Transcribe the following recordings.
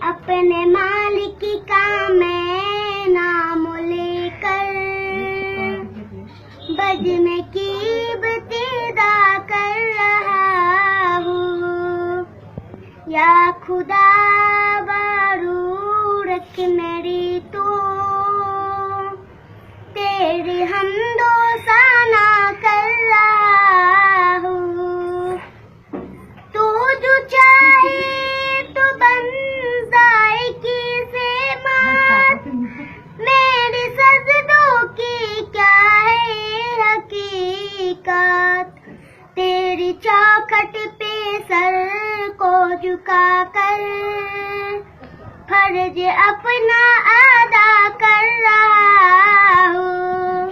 अपने मालिक का मैं नाम लेकर बज में कीमती अदा कर रहा हूँ। या खुदा बारू रख मेरी तो तेरी हमदो सना कर रहा हूँ। तू जो चाहे तो बन जाएगी से मात, मेरे सजदों की क्या है हकीकत। तेरी चौखट पे सर को झुका कर फर्ज अपना अदा कर रहा हूँ।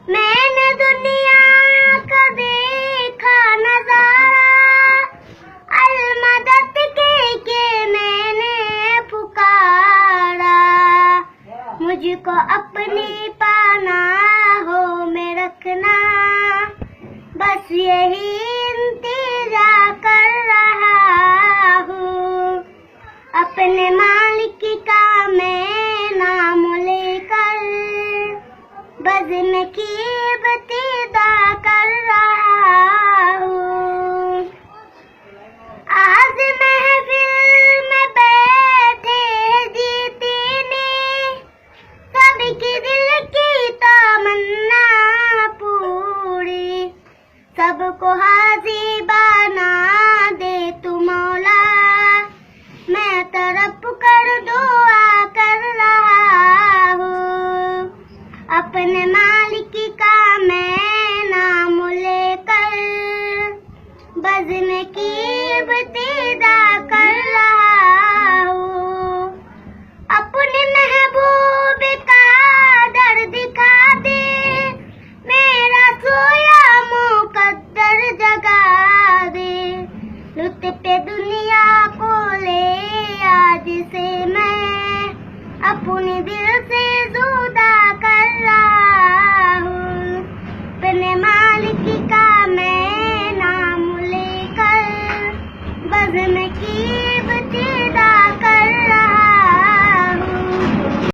मैंने दुनिया का देखा नजारा, अलमदद के मैंने पुकारा। मुझको अपनी पनाहों में रखना, बस यही